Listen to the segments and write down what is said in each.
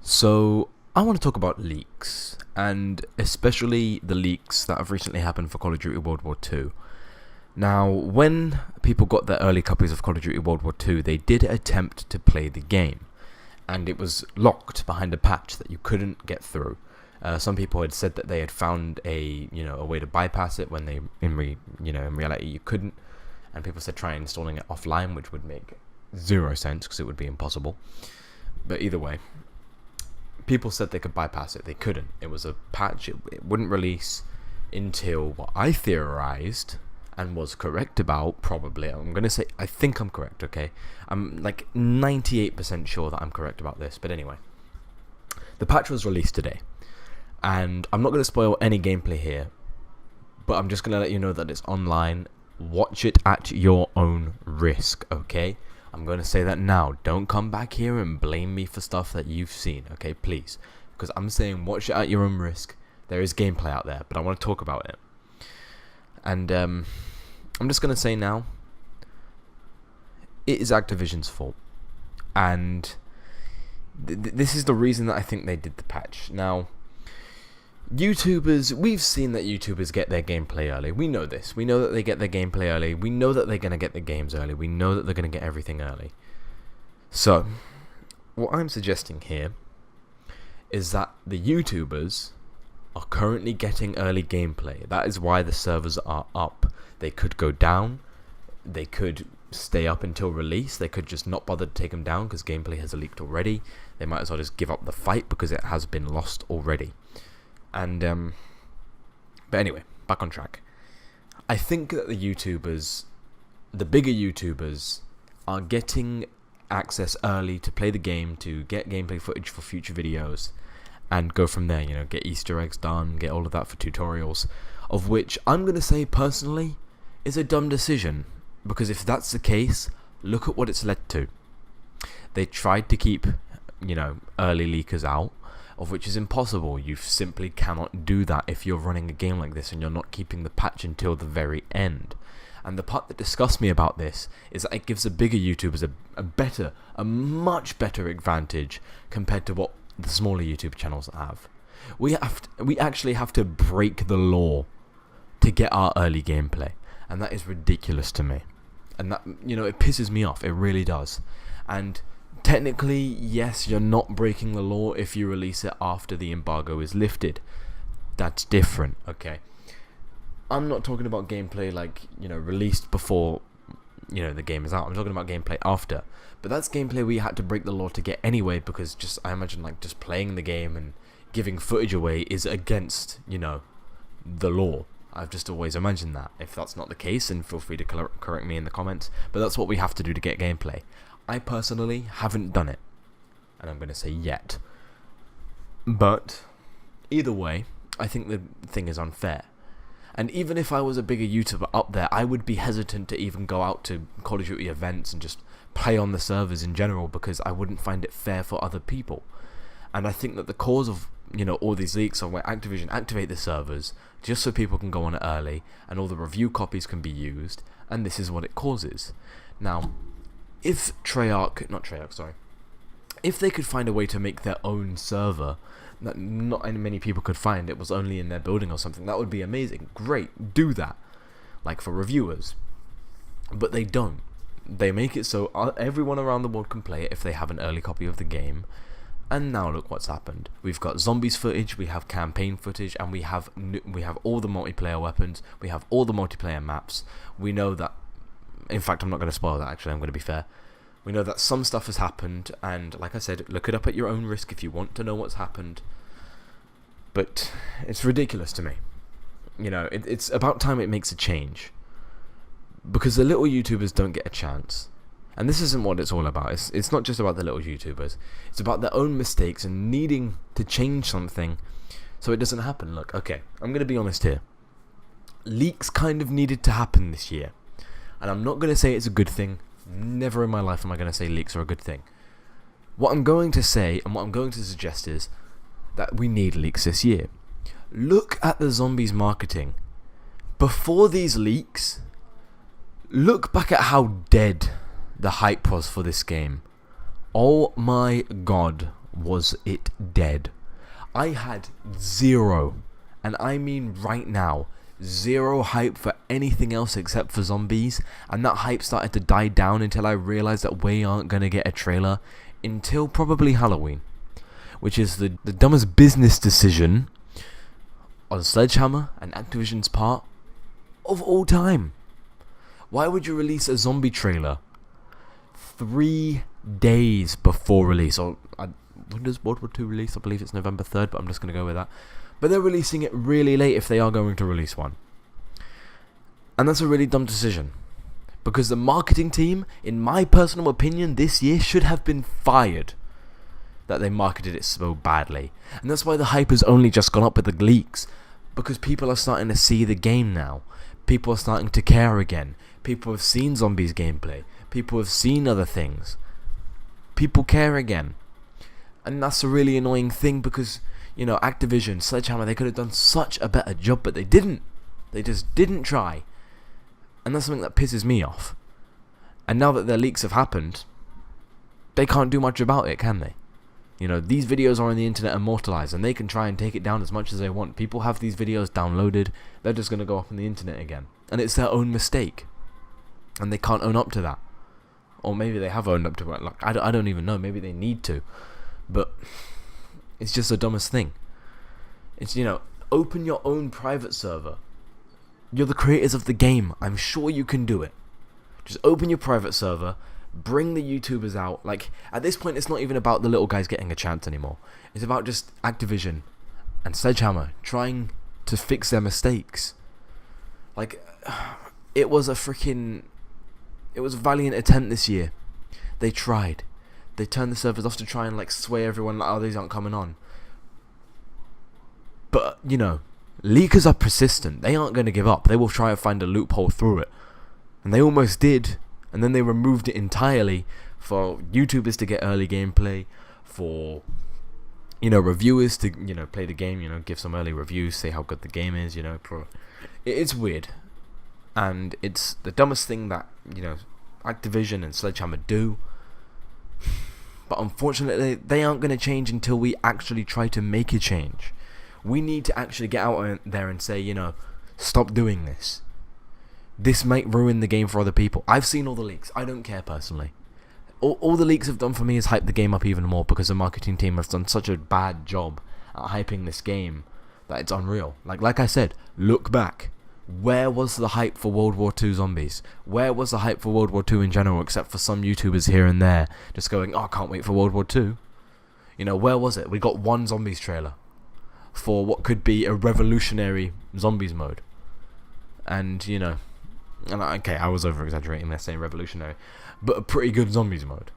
So, I want to talk about leaks, and especially the leaks that have recently happened for Call of Duty World War II. Now, when people got their early copies of Call of Duty World War II, they did attempt to play the game, and it was locked behind a patch that you couldn't get through. Some people had said that they had found a way to bypass it when in reality you couldn't, and people said try installing it offline, which would make zero sense because it would be impossible. But either way, people said they could bypass it. They couldn't. It was a patch. It wouldn't release until what I theorized and was correct about, probably. I'm going to say, I think I'm correct, okay? I'm like 98% sure that I'm correct about this. But anyway, the patch was released today. And I'm not going to spoil any gameplay here, but I'm just going to let you know that it's online. Watch it at your own risk, okay? I'm going to say that now. Don't come back here and blame me for stuff that you've seen, okay? Please. Because I'm saying watch it at your own risk. There is gameplay out there, but I want to talk about it. And I'm just going to say now, it is Activision's fault. And this is the reason that I think they did the patch. Now, YouTubers, we've seen that YouTubers get their gameplay early. We know this. We know that they get their gameplay early. We know that they're going to get the games early. We know that they're going to get everything early. So, what I'm suggesting here is that the YouTubers are currently getting early gameplay. That is why the servers are up. They could go down. They could stay up until release. They could just not bother to take them down because gameplay has leaked already. They might as well just give up the fight because it has been lost already. And, but anyway, back on track. I think that the YouTubers, the bigger YouTubers, are getting access early to play the game, to get gameplay footage for future videos, and go from there, get Easter eggs done, get all of that for tutorials, of which I'm going to say, personally, is a dumb decision. Because if that's the case, look at what it's led to. They tried to keep, early leakers out, of which is impossible. You simply cannot do that if you're running a game like this and you're not keeping the patch until the very end. And the part that disgusts me about this is that it gives the bigger YouTubers a much better advantage compared to what the smaller YouTube channels have. We actually have to break the law to get our early gameplay, and that is ridiculous to me. And that, it pisses me off. It really does. And technically, yes, you're not breaking the law if you release it after the embargo is lifted. That's different, okay? I'm not talking about gameplay like, released before, the game is out. I'm talking about gameplay after. But that's gameplay we had to break the law to get anyway, because I imagine just playing the game and giving footage away is against, the law. I've just always imagined that. If that's not the case, then feel free to correct me in the comments. But that's what we have to do to get gameplay. I personally haven't done it, and I'm going to say yet. But either way, I think the thing is unfair. And even if I was a bigger YouTuber up there, I would be hesitant to even go out to Call of Duty events and just play on the servers in general, because I wouldn't find it fair for other people. And I think that the cause of all these leaks are where Activision activate the servers just so people can go on it early and all the review copies can be used, and this is what it causes. Now, if if they could find a way to make their own server that not many people could find, it was only in their building or something, that would be amazing. Great, do that, like for reviewers. But they don't. They make it so everyone around the world can play it if they have an early copy of the game. And now look what's happened. We've got zombies footage, we have campaign footage, and we have all the multiplayer weapons, we have all the multiplayer maps. We know that, in fact, I'm not going to spoil that, actually, I'm going to be fair. We know that some stuff has happened, and like I said, look it up at your own risk if you want to know what's happened. But it's ridiculous to me. It's about time it makes a change. Because the little YouTubers don't get a chance. And this isn't what it's all about. It's not just about the little YouTubers. It's about their own mistakes and needing to change something so it doesn't happen. Look, okay, I'm going to be honest here. Leaks kind of needed to happen this year. And I'm not going to say it's a good thing. Never in my life am I going to say leaks are a good thing. What I'm going to say and what I'm going to suggest is that we need leaks this year. Look at the zombies marketing. Before these leaks, look back at how dead the hype was for this game. Oh my god, was it dead. I had zero, and I mean right now, zero hype for anything else except for zombies, and that hype started to die down until I realised that we aren't going to get a trailer until probably Halloween, which is the dumbest business decision on Sledgehammer and Activision's part of all time. Why would you release a zombie trailer 3 days before release? Or when does World War II release? I believe it's November 3rd, but I'm just going to go with that. But they're releasing it really late if they are going to release one. And that's a really dumb decision. Because the marketing team, in my personal opinion, this year should have been fired that they marketed it so badly. And that's why the hype has only just gone up with the leaks. Because people are starting to see the game now. People are starting to care again. People have seen zombies gameplay. People have seen other things. People care again. And that's a really annoying thing because, you know, Activision, Sledgehammer, they could have done such a better job, but they didn't. They just didn't try. And that's something that pisses me off. And now that their leaks have happened, they can't do much about it, can they? You know, these videos are on the internet immortalized, and they can try and take it down as much as they want. People have these videos downloaded, they're just going to go up on the internet again. And it's their own mistake. And they can't own up to that. Or maybe they have owned up to it. Like, I don't even know. Maybe they need to. But it's just the dumbest thing. It's, you know, open your own private server. You're the creators of the game. I'm sure you can do it. Just open your private server. Bring the YouTubers out. Like, at this point, it's not even about the little guys getting a chance anymore. It's about just Activision and Sledgehammer trying to fix their mistakes. Like, it was a valiant attempt this year. They tried. They turned the servers off to try and, like, sway everyone like, oh, these aren't coming on. But, you know, leakers are persistent. They aren't going to give up. They will try and find a loophole through it. And they almost did. And then they removed it entirely for YouTubers to get early gameplay, for, you know, reviewers to, you know, play the game, you know, give some early reviews, say how good the game is, you know. It's weird. And it's the dumbest thing that, you know, Activision and Sledgehammer do. But unfortunately, they aren't going to change until we actually try to make a change. We need to actually get out there and say, you know, stop doing this. This might ruin the game for other people. I've seen all the leaks. I don't care personally. All the leaks have done for me is hype the game up even more because the marketing team has done such a bad job at hyping this game that it's unreal. Like I said, look back. Where was the hype for World War II zombies? Where was the hype for World War II in general, except for some YouTubers here and there just going, oh, I can't wait for World War II. You know, where was it? We got one zombies trailer for what could be a revolutionary zombies mode. And, you know, and okay, I was over-exaggerating there saying revolutionary, but a pretty good zombies mode.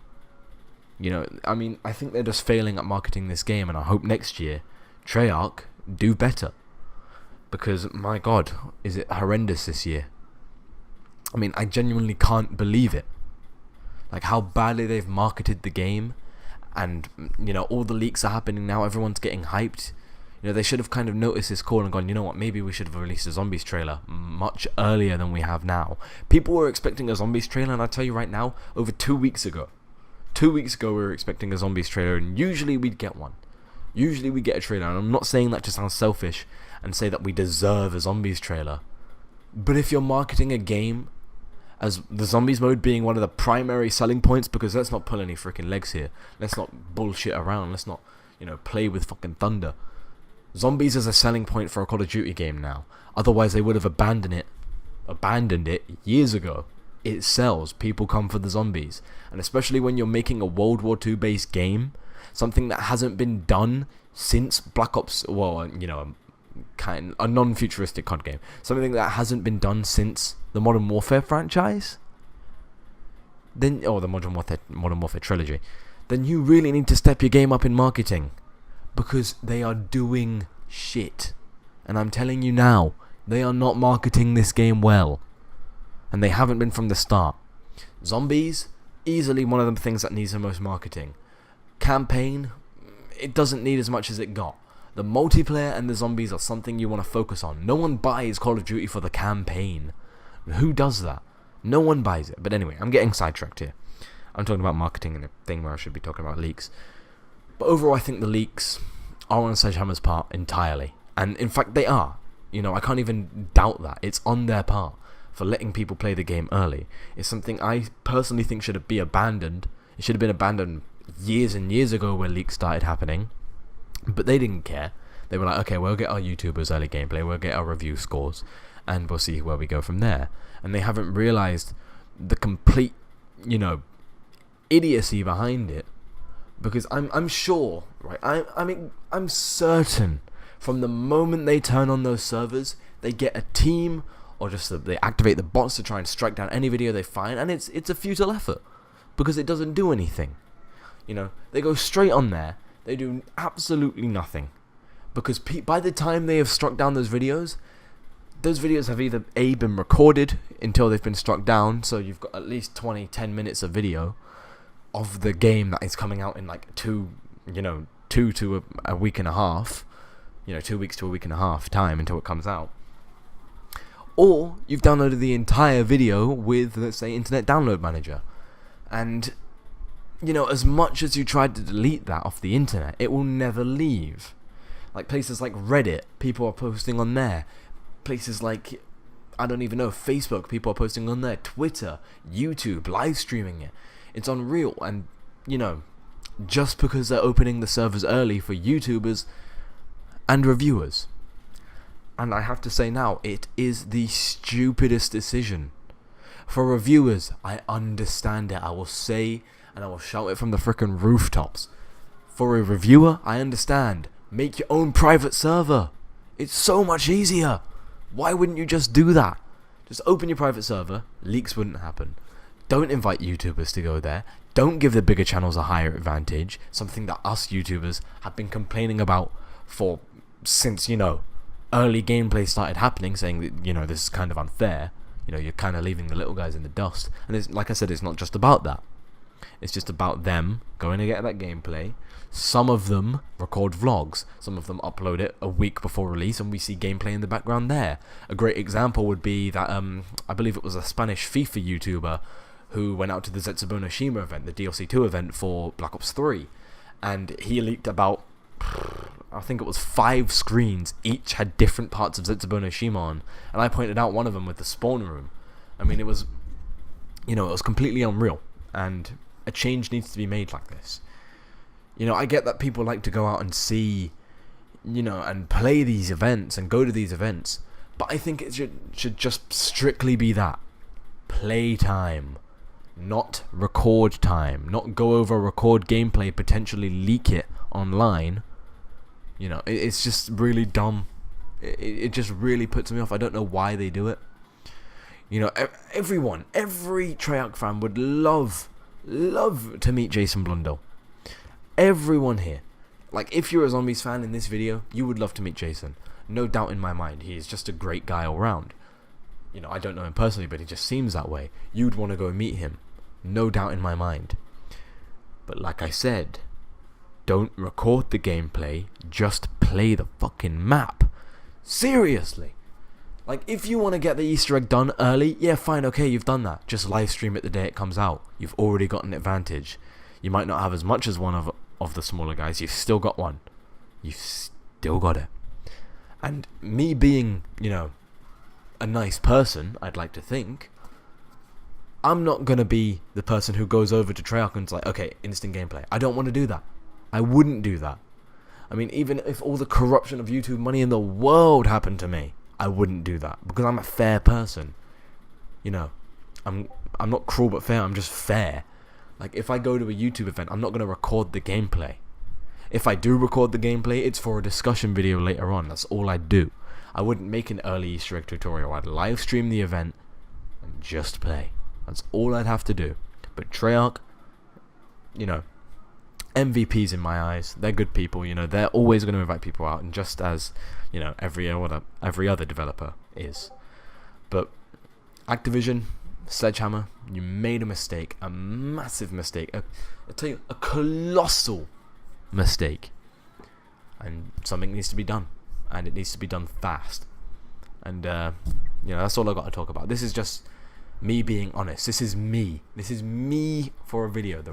You know, I mean, I think they're just failing at marketing this game, and I hope next year, Treyarch do better. Because, my God, is it horrendous this year. I mean, I genuinely can't believe it. Like, how badly they've marketed the game, and, you know, all the leaks are happening now, everyone's getting hyped. You know, they should have kind of noticed this call and gone, you know what, maybe we should have released a zombies trailer much earlier than we have now. People were expecting a zombies trailer, and I tell you right now, over 2 weeks ago. 2 weeks ago we were expecting a zombies trailer, and usually we'd get one. Usually we get a trailer, and I'm not saying that to sound selfish and say that we deserve a zombies trailer. But if you're marketing a game as the zombies mode being one of the primary selling points, because let's not pull any freaking legs here. Let's not bullshit around. Let's not, you know, play with fucking thunder. Zombies is a selling point for a Call of Duty game now. Otherwise, they would have abandoned it years ago. It sells. People come for the zombies. And especially when you're making a World War II based game, something that hasn't been done since Black Ops, well, you know, a non-futuristic COD game. Something that hasn't been done since the Modern Warfare franchise. Then, or the Modern Warfare trilogy. Then you really need to step your game up in marketing. Because they are doing shit. And I'm telling you now, they are not marketing this game well. And they haven't been from the start. Zombies, easily one of the things that needs the most marketing. Campaign, it doesn't need as much as it got. The multiplayer and the zombies are something you want to focus on. No one buys Call of Duty for the campaign. Who does that? No one buys it. But anyway, I'm getting sidetracked here. I'm talking about marketing and a thing where I should be talking about leaks. But overall, I think the leaks are on Sledgehammer's part entirely. And in fact, they are. You know, I can't even doubt that. It's on their part for letting people play the game early. It's something I personally think should be abandoned. It should have been abandoned years and years ago when leaks started happening. But they didn't care. They were like, okay, we'll get our YouTubers early gameplay, we'll get our review scores, and we'll see where we go from there. And they haven't realised the complete, you know, idiocy behind it. Because I'm sure, right? I'm certain from the moment they turn on those servers, they get a team, or just they activate the bots to try and strike down any video they find, and it's a futile effort because it doesn't do anything. You know, they go straight on there, they do absolutely nothing, because by the time they have struck down those videos have either been recorded until they've been struck down, so you've got at least 10 minutes of video of the game that is coming out in like 2 to a week and a half, 2 weeks to a week and a half time until it comes out. Or you've downloaded the entire video with, let's say, Internet Download Manager. And, as much as you tried to delete that off the internet, it will never leave. Like places like Reddit, people are posting on there. Places like, I don't even know, Facebook, people are posting on there. Twitter, YouTube, live streaming it. It's unreal. And, just because they're opening the servers early for YouTubers and reviewers. And I have to say now, it is the stupidest decision. For reviewers, I understand it. I will say, and I will shout it from the frickin' rooftops. For a reviewer, I understand. Make your own private server. It's so much easier. Why wouldn't you just do that? Just open your private server. Leaks wouldn't happen. Don't invite YouTubers to go there. Don't give the bigger channels a higher advantage. Something that us YouTubers have been complaining about since, early gameplay started happening, saying that, this is kind of unfair. You're kind of leaving the little guys in the dust. And it's, like I said, it's not just about that. It's just about them going to get that gameplay. Some of them record vlogs. Some of them upload it a week before release, and we see gameplay in the background there. A great example would be that, I believe it was a Spanish FIFA YouTuber who went out to the Zetsubo no Shima event, the DLC 2 event for Black Ops 3. And he leaked about, I think it was 5 screens, each had different parts of Zetsubo no Shima on, and I pointed out one of them with the spawn room. I mean, it was completely unreal, and a change needs to be made like this. I get that people like to go out and see, and play these events and go to these events, but I think it should just strictly be that. Play time. Not record time. Not go over record gameplay, potentially leak it online. It's just really dumb. It just really puts me off. I don't know why they do it. Every Treyarch fan would love to meet Jason Blundell. Everyone here. Like, if you're a Zombies fan in this video, you would love to meet Jason. No doubt in my mind. He is just a great guy all round. I don't know him personally, but he just seems that way. You'd want to go meet him. No doubt in my mind. But like I said, don't record the gameplay, just play the fucking map. Seriously. Like, if you want to get the Easter egg done early, yeah, fine, okay, you've done that. Just live stream it the day it comes out. You've already got an advantage. You might not have as much as one of the smaller guys. You've still got one. You've still got it. And me being, a nice person, I'd like to think, I'm not going to be the person who goes over to Treyarch and is like, okay, instant gameplay. I don't want to do that. I wouldn't do that. I mean, even if all the corruption of YouTube money in the world happened to me, I wouldn't do that, because I'm a fair person. I'm not cruel but fair. I'm just fair. Like, if I go to a YouTube event, I'm not going to record the gameplay. If I do record the gameplay, it's for a discussion video later on. That's all I'd do. I wouldn't make an early Easter egg tutorial. I'd live stream the event and just play. That's all I'd have to do. But Treyarch, MVPs in my eyes. They're good people. They're always going to invite people out, and just as every other developer is. But Activision, Sledgehammer, you made a mistake, a massive mistake. I tell you, a colossal mistake, and something needs to be done, and it needs to be done fast. And that's all I got to talk about. This is just me being honest. This is me for a video.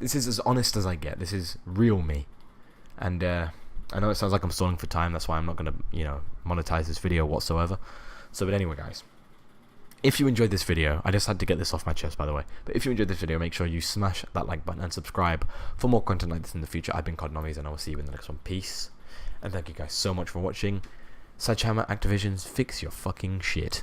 This is as honest as I get. This is real me. And I know it sounds like I'm stalling for time. That's why I'm not going to, monetize this video whatsoever. So, but anyway, guys. If you enjoyed this video, I just had to get this off my chest, by the way. But if you enjoyed this video, make sure you smash that like button and subscribe for more content like this in the future. I've been Codnomies, and I will see you in the next one. Peace. And thank you guys so much for watching. Sledgehammer Activision's fix your fucking shit.